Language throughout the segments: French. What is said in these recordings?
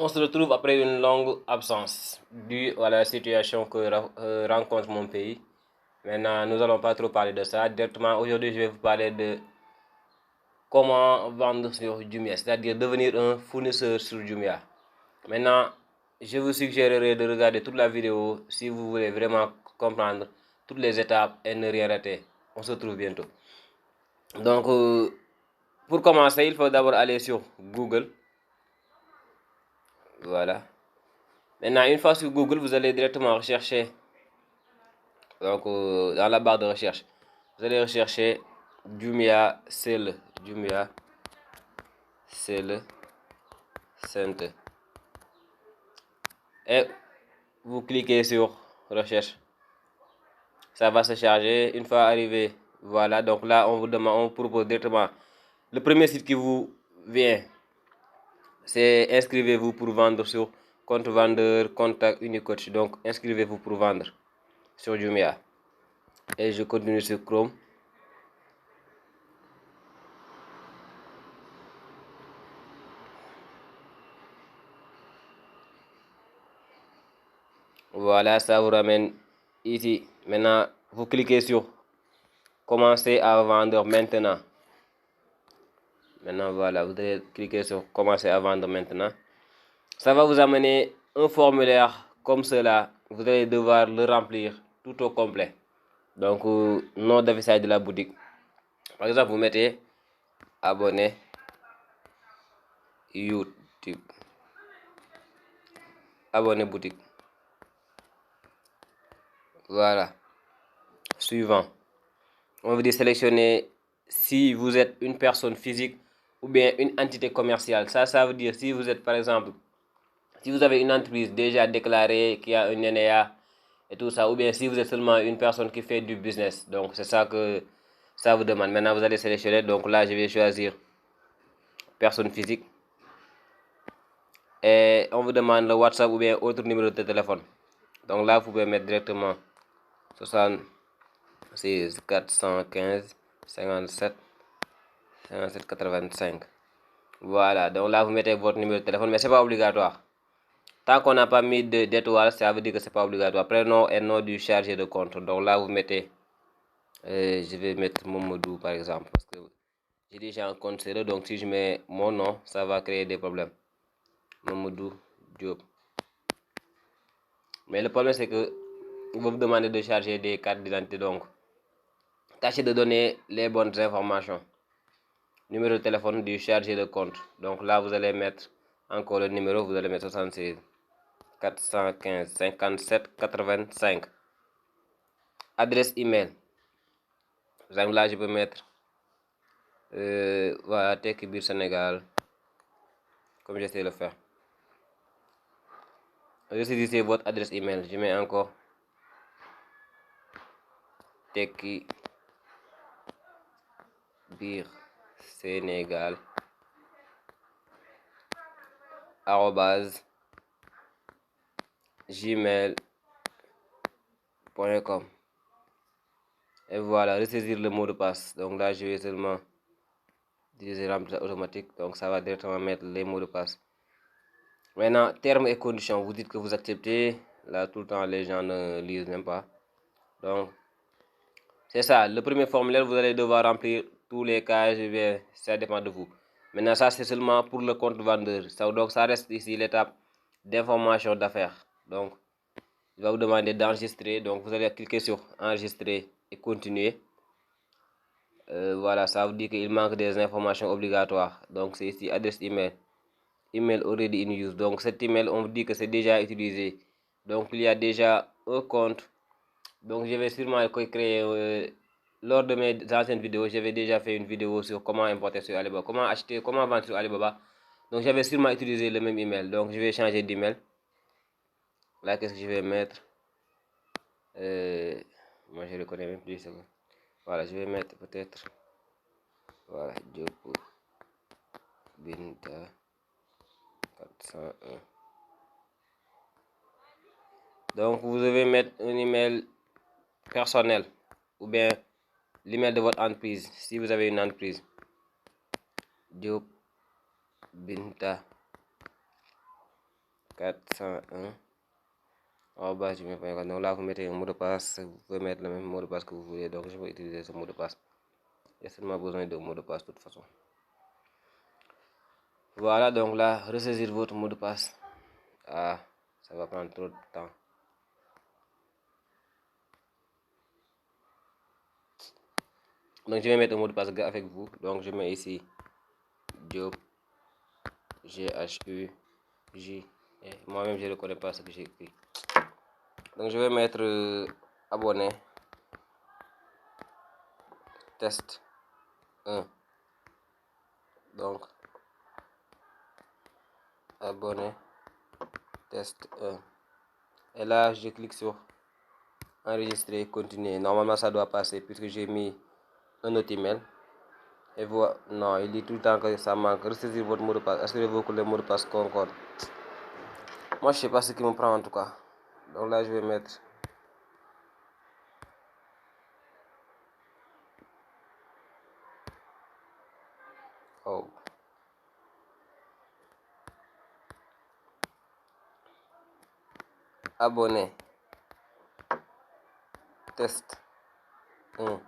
On se retrouve après une longue absence due à la situation que rencontre mon pays. Maintenant, nous n'allons pas trop parler de ça. Directement, aujourd'hui, je vais vous parler de comment vendre sur Jumia, c'est-à-dire devenir un fournisseur sur Jumia. Maintenant, je vous suggérerai de regarder toute la vidéo si vous voulez vraiment comprendre toutes les étapes et ne rien rater. On se retrouve bientôt. Donc, pour commencer, il faut d'abord aller sur Google. Voilà. Maintenant, une fois sur Google, vous allez directement rechercher, donc dans la barre de recherche, vous allez rechercher Jumia Sell, Jumia Sell Center. Et vous cliquez sur recherche. Ça va se charger. Une fois arrivé, voilà. Donc là, on vous demande, on vous propose directement. Le premier site qui vous vient, c'est inscrivez-vous pour vendre sur compte vendeur, contact Unicoach. Donc inscrivez-vous pour vendre sur Jumia. Et je continue sur Chrome. Voilà, ça vous ramène ici. Maintenant, vous cliquez sur commencer à vendre maintenant. Maintenant, voilà, vous allez cliquer sur commencer à vendre maintenant. Ça va vous amener un formulaire comme cela. Vous allez devoir le remplir tout au complet. Donc, nom d'affichage de la boutique. Par exemple, vous mettez abonné YouTube. Abonné boutique. Voilà. Suivant. On veut dire sélectionner si vous êtes une personne physique ou bien une entité commerciale. Ça veut dire si vous êtes par exemple, si vous avez une entreprise déjà déclarée qui a un NEA et tout ça, ou bien si vous êtes seulement une personne qui fait du business. Donc c'est ça que ça vous demande. Maintenant vous allez sélectionner. Donc là je vais choisir personne physique. Et on vous demande le WhatsApp ou bien autre numéro de téléphone. Donc là vous pouvez mettre directement 76 415 57 57 85. Voilà, donc là vous mettez votre numéro de téléphone, mais c'est pas obligatoire. Tant qu'on n'a pas mis d'étoile, ça veut dire que c'est pas obligatoire. Prénom et nom du chargé de compte. Donc là vous mettez, je vais mettre Momodou par exemple, parce que j'ai déjà un compte sérieux, donc si je mets mon nom, ça va créer des problèmes. Momodou Diop. Mais le problème c'est que vous me demandez de charger des cartes d'identité, donc tâchez de donner les bonnes informations. Numéro de téléphone du chargé de compte. Donc là vous allez mettre encore le numéro, vous allez mettre 76 415 57 85. Adresse email. Par exemple, là, je peux mettre voilà, Tekki Bir Sénégal, comme j'essaie de le faire. Je saisissez votre adresse email. Je mets encore Tekki Bir Sénégal @gmail.com. Et voilà, ressaisir le mot de passe. Donc là, je vais seulement utiliser remplissage automatique. Donc ça va directement mettre les mots de passe. Maintenant, termes et conditions. Vous dites que vous acceptez. Là, tout le temps, les gens ne lisent même pas. Donc, c'est ça. Le premier formulaire, vous allez devoir remplir tous les cases. Ça dépend de vous. Maintenant, ça, c'est seulement pour le compte vendeur. Donc, ça reste ici l'étape d'information d'affaires. Donc, il va vous demander d'enregistrer. Donc, vous allez cliquer sur enregistrer et continuer. Voilà, ça vous dit qu'il manque des informations obligatoires. Donc, c'est ici adresse email. Email already in use. Donc, cet email, on vous dit que c'est déjà utilisé. Donc, il y a déjà un compte. Donc, je vais sûrement créer. Lors de mes anciennes vidéos, j'avais déjà fait une vidéo sur comment importer sur Alibaba, comment acheter, comment vendre sur Alibaba. Donc, j'avais sûrement utilisé le même email. Donc, je vais changer d'email. Là, qu'est-ce que je vais mettre? Moi, je ne le connais même plus. Voilà, je vais mettre peut-être. Voilà, Diop Binta 401. Donc, vous devez mettre un email personnel ou bien l'email de votre entreprise si vous avez une entreprise. Diop Binta 401 @gmail.com. Donc là, vous mettez un mot de passe, vous pouvez mettre le même mot de passe que vous voulez. Donc je vais utiliser ce mot de passe. Il y a seulement besoin de mot de passe de toute façon. Voilà, donc là, ressaisir votre mot de passe. Ah, ça va prendre trop de temps. Donc je vais mettre un mot de passe avec vous. Donc je mets ici Diop, G-H-U-J. Moi-même, je ne reconnais pas ce que j'ai écrit. Donc je vais mettre abonné, test 1. Donc abonné, test 1. Et là, je clique sur enregistrer, continuer. Normalement, ça doit passer puisque j'ai mis un autre email. Et voilà, non, il dit tout le temps que ça manque. Ressaisir votre mot de passe. Assurez-vous que le mot de passe concorde. Moi, je sais pas ce qui me prend en tout cas. Donc là, je vais mettre abonné, test 1.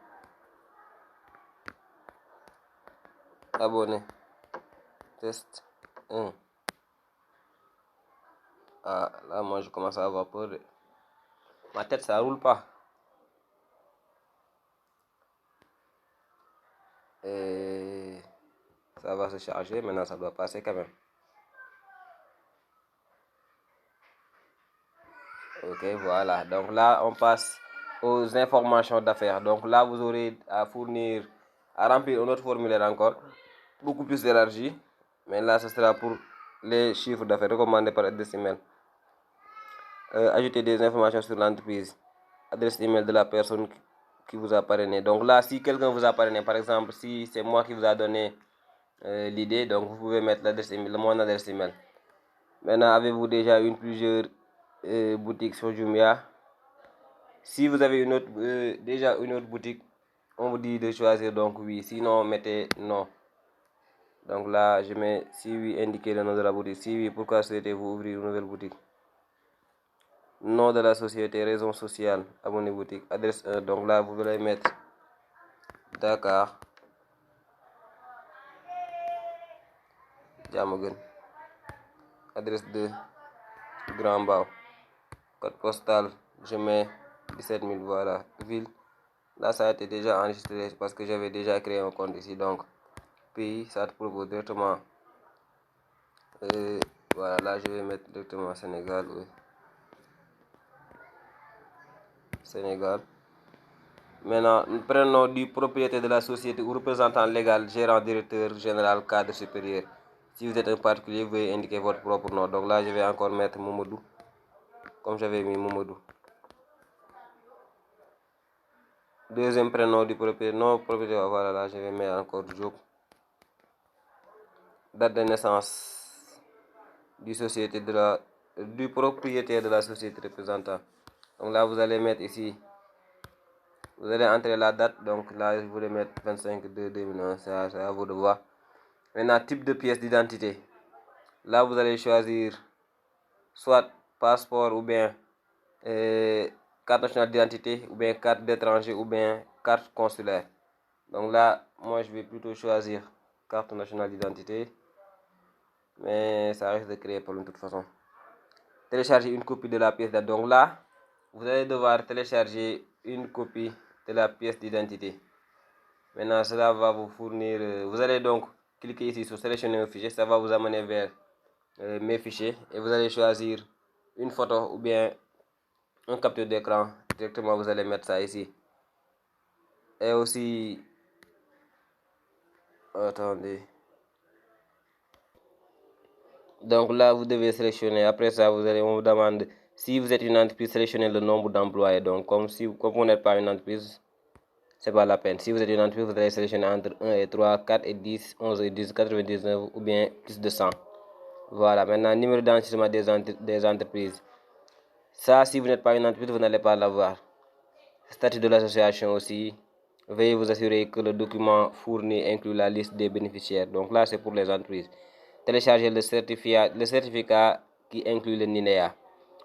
Abonné, test 1. Ah, là, moi, je commence à avoir peur. Ma tête, ça roule pas. Et ça va se charger. Maintenant, ça doit passer quand même. Ok, voilà. Donc là, on passe aux informations d'affaires. Donc là, vous aurez à fournir, à remplir un autre formulaire encore, beaucoup plus élargi. Mais là, ce sera pour les chiffres d'affaires recommandés par adresse email. Ajouter des informations sur l'entreprise, adresse email de la personne qui vous a parrainé. Donc là, si quelqu'un vous a parrainé, par exemple, si c'est moi qui vous a donné l'idée, donc vous pouvez mettre l'adresse email, mon adresse email. Maintenant, avez-vous déjà plusieurs boutiques sur Jumia? Si vous avez déjà une autre boutique, on vous dit de choisir donc oui. Sinon, mettez non. Donc là, je mets si oui, indiquez le nom de la boutique. Si oui, pourquoi souhaitez-vous ouvrir une nouvelle boutique? Nom de la société, raison sociale, abonné boutique, adresse 1. Donc là, vous allez mettre Dakar, Diamaguène. Adresse 2, Grand Mbao. Code postal, je mets 17 000, voilà. Ville, là ça a été déjà enregistré parce que j'avais déjà créé un compte ici. Donc, pays, ça te propose directement. Voilà, là je vais mettre directement Sénégal. Oui. Sénégal. Maintenant, prénom du propriétaire de la société ou représentant légal, gérant, directeur général, cadre supérieur. Si vous êtes un particulier, vous pouvez indiquer votre propre nom. Donc là, je vais encore mettre Momodou, comme j'avais mis Momodou. Deuxième prénom du propriétaire, non propriétaire, voilà, là, je vais mettre encore Diop. Date de naissance du propriétaire de la société représentant. Donc là, vous allez mettre ici, vous allez entrer la date. Donc là, je voulais mettre 25/2/2001, c'est à vous de voir. Maintenant, type de pièce d'identité. Là, vous allez choisir soit passeport ou bien carte nationale d'identité ou bien carte d'étranger ou bien carte consulaire. Donc là, moi, je vais plutôt choisir carte nationale d'identité. Mais ça risque de créer problème de toute façon. Télécharger une copie de la pièce d'identité. Donc là, vous allez devoir télécharger une copie de la pièce d'identité. Maintenant, cela va vous fournir... vous allez donc cliquer ici sur sélectionner un fichier. Ça va vous amener vers mes fichiers. Et vous allez choisir une photo ou bien un capture d'écran. Directement, vous allez mettre ça ici. Et aussi... Attendez. Donc là, vous devez sélectionner. Après ça, on vous demande, si vous êtes une entreprise, sélectionnez le nombre d'employés. Donc, comme vous n'êtes pas une entreprise, c'est pas la peine. Si vous êtes une entreprise, vous allez sélectionner entre 1 et 3, 4 et 10, 11 et 10, 99 ou bien plus de 100. Voilà, maintenant, numéro d'enregistrement des entreprises. Ça, si vous n'êtes pas une entreprise, vous n'allez pas l'avoir. Statut de l'association aussi. Veuillez vous assurer que le document fourni inclut la liste des bénéficiaires. Donc là, c'est pour les entreprises. Télécharger le certificat qui inclut le NINEA.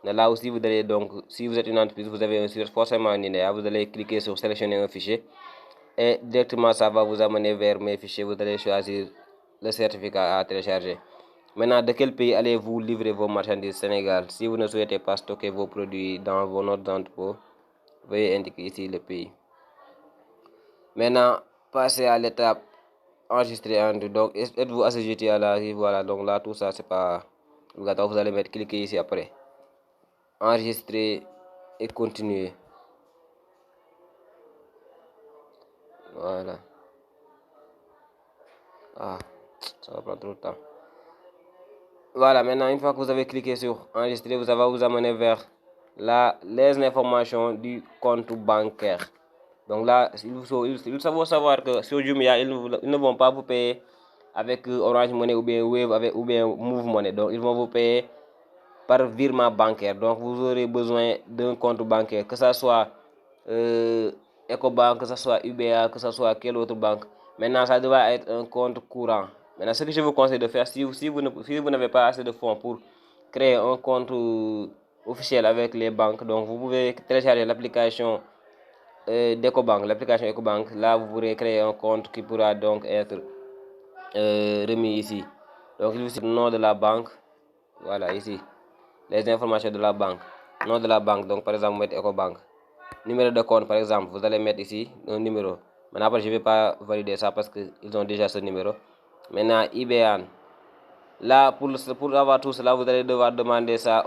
Là aussi, vous allez donc, si vous êtes une entreprise, vous avez forcément un NINEA, vous allez cliquer sur sélectionner un fichier et directement ça va vous amener vers mes fichiers. Vous allez choisir le certificat à télécharger. Maintenant, de quel pays allez-vous livrer vos marchandises? Sénégal. Si vous ne souhaitez pas stocker vos produits dans vos notes d'entrepôt, veuillez indiquer ici le pays. Maintenant, passez à l'étape enregistrer Android. Donc, êtes-vous assujetti à la... Voilà, donc là, tout ça, c'est pas obligatoire. Vous allez mettre, cliquer ici après. Enregistrer et continuer. Voilà. Ah, ça va prendre trop de temps. Voilà, maintenant, une fois que vous avez cliqué sur enregistrer, vous allez vous amener vers les informations du compte bancaire. Donc là, il faut savoir que sur Jumia, ils ne vont pas vous payer avec Orange Money ou bien Wave ou bien Move Money. Donc, ils vont vous payer par virement bancaire. Donc, vous aurez besoin d'un compte bancaire, que ce soit EcoBank, que ce soit UBA, que ce soit quelle autre banque. Maintenant, ça doit être un compte courant. Maintenant, ce que je vous conseille de faire, si vous n'avez pas assez de fonds pour créer un compte officiel avec les banques, donc vous pouvez télécharger l'application d'EcoBank, l'application EcoBank. Là, vous pourrez créer un compte qui pourra donc être remis ici. Donc, il vous cite le nom de la banque. Voilà, ici. Les informations de la banque. Nom de la banque, donc par exemple, vous mettez EcoBank. Numéro de compte, par exemple, vous allez mettre ici un numéro. Maintenant, après, je ne vais pas valider ça parce qu'ils ont déjà ce numéro. Maintenant, IBAN. Là, pour avoir tout cela, vous allez devoir demander ça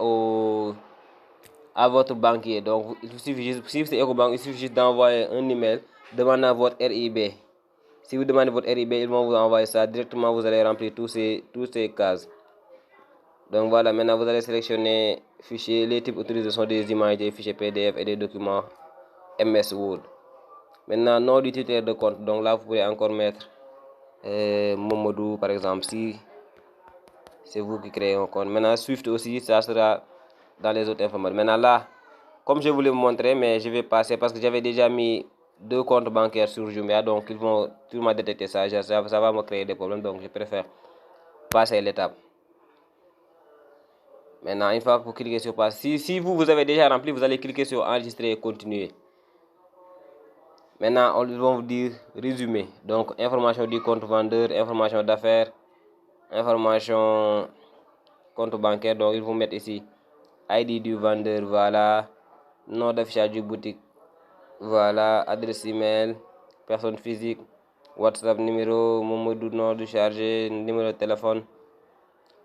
à votre banquier. Donc, il suffit juste, si c'est EcoBank, il suffit juste d'envoyer un email demandant votre RIB. Si vous demandez votre RIB, ils vont vous envoyer ça directement. Vous allez remplir tous ces cases. Donc voilà, maintenant vous allez sélectionner fichier. Les types utilisés sont des images, des fichiers PDF et des documents MS Word. Maintenant, nom du titulaire de compte. Donc là, vous pourrez encore mettre Momodou par exemple, si c'est vous qui créez un compte. Maintenant, Swift aussi, ça sera dans les autres informations. Maintenant là, comme je voulais vous montrer, mais je vais passer parce que j'avais déjà mis 2 comptes bancaires sur Jumia, donc ils vont sûrement détecter ça. Ça va me créer des problèmes, donc je préfère passer l'étape. Maintenant, une fois que vous cliquez sur passe, si vous avez déjà rempli, vous allez cliquer sur enregistrer et continuer. Maintenant, ils vont vous dire résumé. Donc, information du compte vendeur, information d'affaires, information compte bancaire. Donc, ils vont mettre ici ID du vendeur, voilà, nom d'affichage du boutique, voilà, adresse email, personne physique, WhatsApp numéro, Momodou, nom du chargé, numéro de téléphone,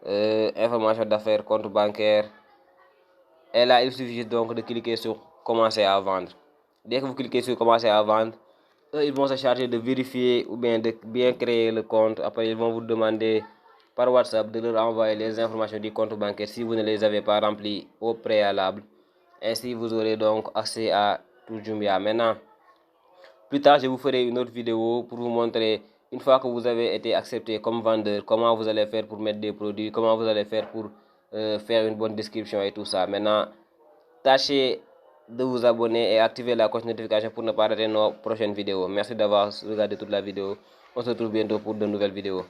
information d'affaires, compte bancaire. Et là, il suffit donc de cliquer sur commencer à vendre. Dès que vous cliquez sur commencer à vendre, eux, ils vont se charger de vérifier ou bien de bien créer le compte. Après, ils vont vous demander par WhatsApp de leur envoyer les informations du compte bancaire si vous ne les avez pas remplies au préalable. Ainsi, vous aurez donc accès à tout Jumia. Maintenant, plus tard, je vous ferai une autre vidéo pour vous montrer, une fois que vous avez été accepté comme vendeur, comment vous allez faire pour mettre des produits, comment vous allez faire pour faire une bonne description et tout ça. Maintenant, tâchez de vous abonner et activer la cloche de notification pour ne pas rater nos prochaines vidéos. Merci d'avoir regardé toute la vidéo. On se retrouve bientôt pour de nouvelles vidéos.